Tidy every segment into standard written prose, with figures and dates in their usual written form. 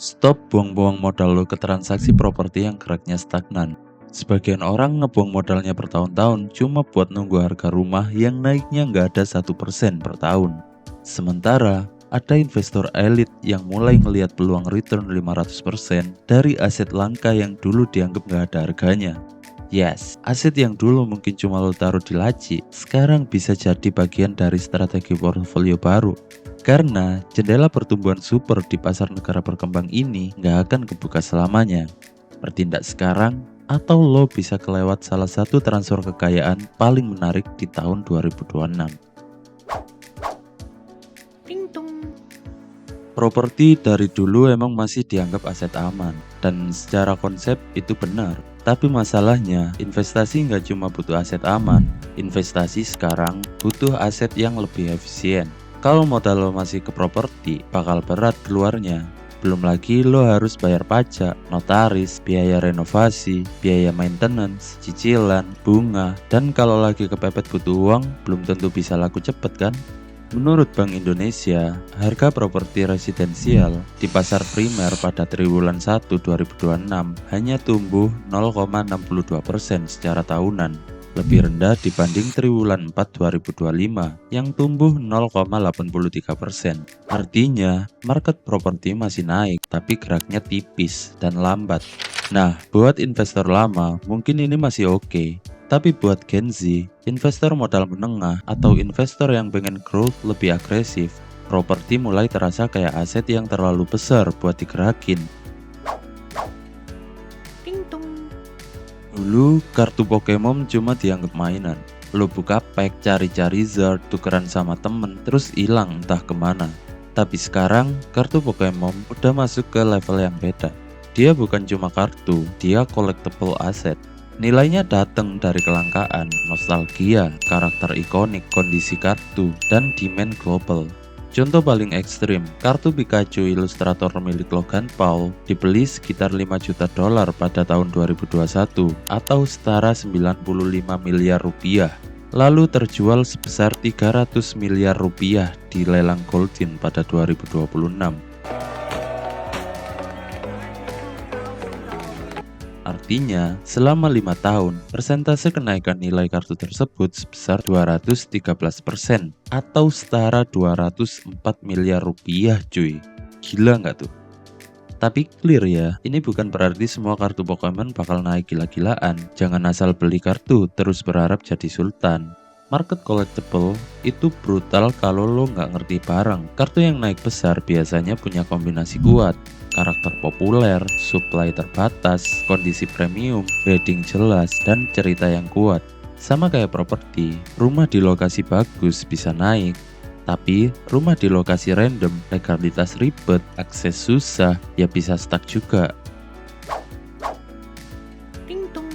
Stop buang-buang modal lo ke transaksi properti yang geraknya stagnan. Sebagian orang ngebuang modalnya bertahun-tahun cuma buat nunggu harga rumah yang naiknya nggak ada 1% per tahun. Sementara, ada investor elit yang mulai ngelihat peluang return 500% dari aset langka yang dulu dianggap nggak ada harganya. Yes, aset yang dulu mungkin cuma lo taruh di laci, sekarang bisa jadi bagian dari strategi portofolio baru. Karena jendela pertumbuhan super di pasar negara berkembang ini nggak akan kebuka selamanya. Bertindak sekarang, atau lo bisa kelewat salah satu transfer kekayaan paling menarik di tahun 2026. Ting tung. Properti dari dulu emang masih dianggap aset aman, dan secara konsep itu benar. Tapi masalahnya, investasi nggak cuma butuh aset aman, investasi sekarang butuh aset yang lebih efisien. Kalau modal lo masih ke properti, bakal berat keluarnya. Belum lagi lo harus bayar pajak, notaris, biaya renovasi, biaya maintenance, cicilan, bunga, dan kalau lagi kepepet butuh uang, belum tentu bisa laku cepet kan? Menurut Bank Indonesia, harga properti residensial di pasar primer pada triwulan 1 2026 hanya tumbuh 0,62% secara tahunan, lebih rendah dibanding triwulan 4 2025 yang tumbuh 0,83%. Artinya, market properti masih naik tapi geraknya tipis dan lambat. Nah, buat investor lama, mungkin ini masih oke. Tapi buat Gen Z, investor modal menengah atau investor yang pengen growth lebih agresif, properti mulai terasa kayak aset yang terlalu besar buat digerakin. Ting tung. Dulu, kartu Pokemon cuma dianggap mainan. Lo buka pack, cari-cari Zard, tukeran sama temen, terus hilang entah kemana. Tapi sekarang, kartu Pokemon udah masuk ke level yang beda. Dia bukan cuma kartu, dia collectible aset. Nilainya datang dari kelangkaan, nostalgia, karakter ikonik, kondisi kartu, dan demand global. Contoh paling ekstrim, kartu Pikachu ilustrator milik Logan Paul dibeli sekitar 5 juta dolar pada tahun 2021 atau setara 95 miliar rupiah. Lalu terjual sebesar 300 miliar rupiah di lelang Goldin pada 2026. Artinya, selama 5 tahun, persentase kenaikan nilai kartu tersebut sebesar 213% atau setara 204 miliar rupiah cuy. Gila nggak tuh? Tapi clear ya, ini bukan berarti semua kartu Pokemon bakal naik gila-gilaan. Jangan asal beli kartu terus berharap jadi sultan. Market collectible itu brutal kalau lo nggak ngerti barang. Kartu yang naik besar biasanya punya kombinasi kuat, karakter populer, supply terbatas, kondisi premium, grading jelas, dan cerita yang kuat. Sama kayak properti, rumah di lokasi bagus bisa naik, tapi rumah di lokasi random, legalitas ribet, akses susah, ya bisa stuck juga. Ting tung.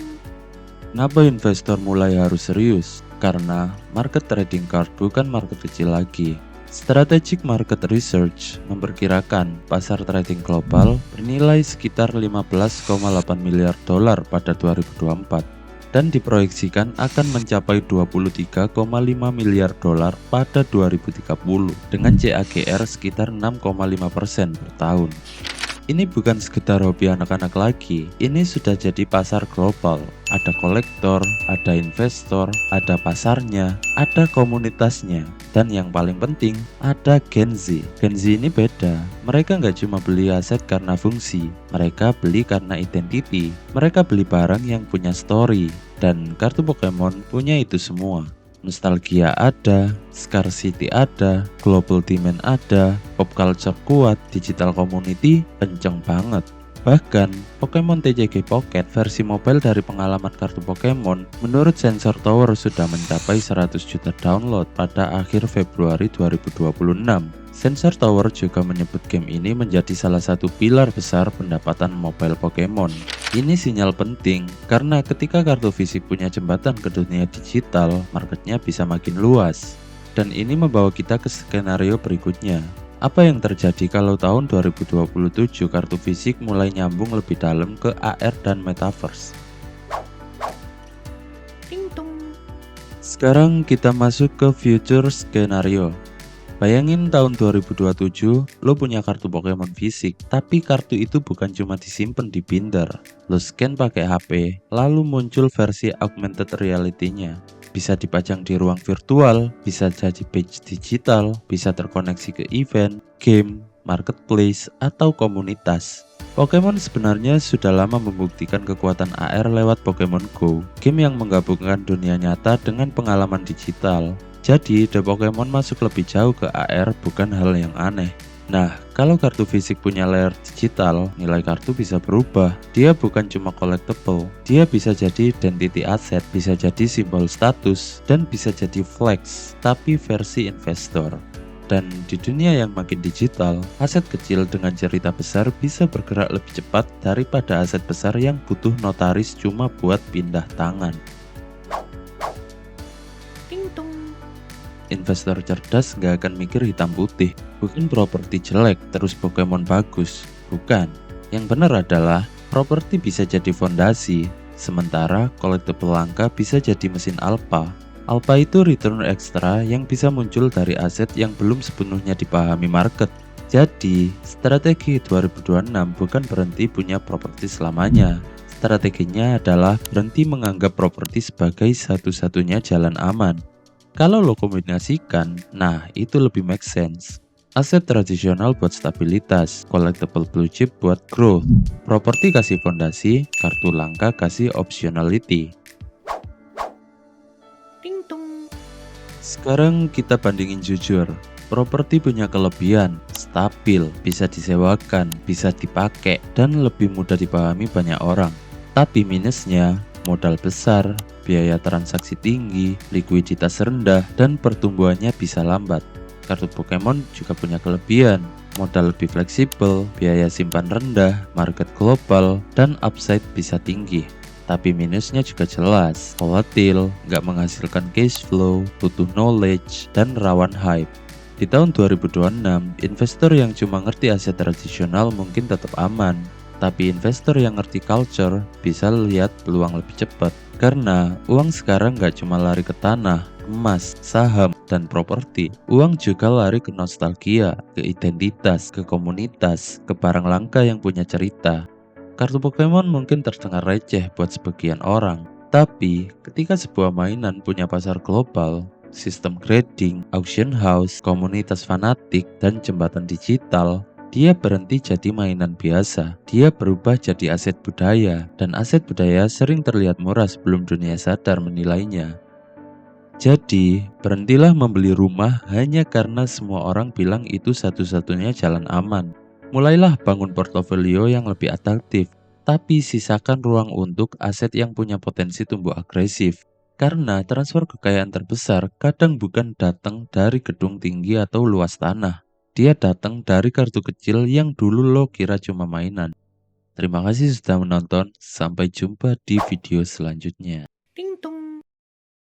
Kenapa investor mulai harus serius? Karena market trading card bukan market kecil lagi. Strategic Market Research memperkirakan pasar trading global bernilai sekitar 15,8 miliar dolar pada 2024 dan diproyeksikan akan mencapai 23,5 miliar dolar pada 2030 dengan CAGR sekitar 6,5% per tahun. Ini bukan sekedar hobi anak-anak lagi, ini sudah jadi pasar global. Ada kolektor, ada investor, ada pasarnya, ada komunitasnya. Dan yang paling penting, ada Gen Z. Gen Z ini beda, mereka nggak cuma beli aset karena fungsi, mereka beli karena identity. Mereka beli barang yang punya story, dan kartu Pokemon punya itu semua. Nostalgia ada, scarcity ada, global demand ada, pop culture kuat, digital community kenceng banget. Bahkan, Pokemon TCG Pocket versi mobile dari pengalaman kartu Pokemon menurut Sensor Tower sudah mencapai 100 juta download pada akhir Februari 2026. Sensor Tower juga menyebut game ini menjadi salah satu pilar besar pendapatan mobile Pokemon. Ini sinyal penting karena ketika kartu fisik punya jembatan ke dunia digital, marketnya bisa makin luas. Dan ini membawa kita ke skenario berikutnya. Apa yang terjadi kalau tahun 2027 kartu fisik mulai nyambung lebih dalam ke AR dan Metaverse? Ting tung. Sekarang kita masuk ke future skenario. Bayangin tahun 2027, lo punya kartu Pokemon fisik, tapi kartu itu bukan cuma disimpan di binder. Lo scan pakai HP, lalu muncul versi augmented reality-nya. Bisa dipajang di ruang virtual, bisa jadi badge digital, bisa terkoneksi ke event, game, marketplace, atau komunitas. Pokemon sebenarnya sudah lama membuktikan kekuatan AR lewat Pokemon Go, game yang menggabungkan dunia nyata dengan pengalaman digital. Jadi, The Pokemon masuk lebih jauh ke AR bukan hal yang aneh. Nah, kalau kartu fisik punya layer digital, nilai kartu bisa berubah. Dia bukan cuma collectible, dia bisa jadi identity asset, bisa jadi simbol status, dan bisa jadi flex, tapi versi investor. Dan di dunia yang makin digital, aset kecil dengan cerita besar bisa bergerak lebih cepat daripada aset besar yang butuh notaris cuma buat pindah tangan. Ting tung. Investor cerdas nggak akan mikir hitam putih, bukan properti jelek terus Pokemon bagus, bukan. Yang benar adalah properti bisa jadi fondasi, sementara collectible langka bisa jadi mesin alpha. Alpha itu return ekstra yang bisa muncul dari aset yang belum sepenuhnya dipahami market. Jadi, strategi 2026 bukan berhenti punya properti selamanya. Strateginya adalah berhenti menganggap properti sebagai satu-satunya jalan aman. Kalau lo kombinasikan, nah itu lebih make sense. Aset tradisional buat stabilitas, collectible blue chip buat growth, properti kasih fondasi, kartu langka kasih optionality. Ting tung. Sekarang kita bandingin jujur. Properti punya kelebihan, stabil, bisa disewakan, bisa dipakai, dan lebih mudah dipahami banyak orang. Tapi minusnya, modal besar, biaya transaksi tinggi, likuiditas rendah, dan pertumbuhannya bisa lambat. Kartu Pokemon juga punya kelebihan, modal lebih fleksibel, biaya simpan rendah, market global, dan upside bisa tinggi. Tapi minusnya juga jelas, volatil, nggak menghasilkan cash flow, butuh knowledge, dan rawan hype. Di tahun 2026, investor yang cuma ngerti aset tradisional mungkin tetap aman, tapi investor yang ngerti culture bisa lihat peluang lebih cepat. Karena uang sekarang nggak cuma lari ke tanah, emas, saham, dan properti. Uang juga lari ke nostalgia, ke identitas, ke komunitas, ke barang langka yang punya cerita. Kartu Pokemon mungkin terdengar receh buat sebagian orang, tapi ketika sebuah mainan punya pasar global, sistem grading, auction house, komunitas fanatik, dan jembatan digital, dia berhenti jadi mainan biasa. Dia berubah jadi aset budaya, dan aset budaya sering terlihat murah sebelum dunia sadar menilainya. Jadi, berhentilah membeli rumah hanya karena semua orang bilang itu satu-satunya jalan aman. Mulailah bangun portofolio yang lebih atraktif, tapi sisakan ruang untuk aset yang punya potensi tumbuh agresif. Karena transfer kekayaan terbesar kadang bukan datang dari gedung tinggi atau luas tanah. Dia datang dari kartu kecil yang dulu lo kira cuma mainan. Terima kasih sudah menonton, sampai jumpa di video selanjutnya.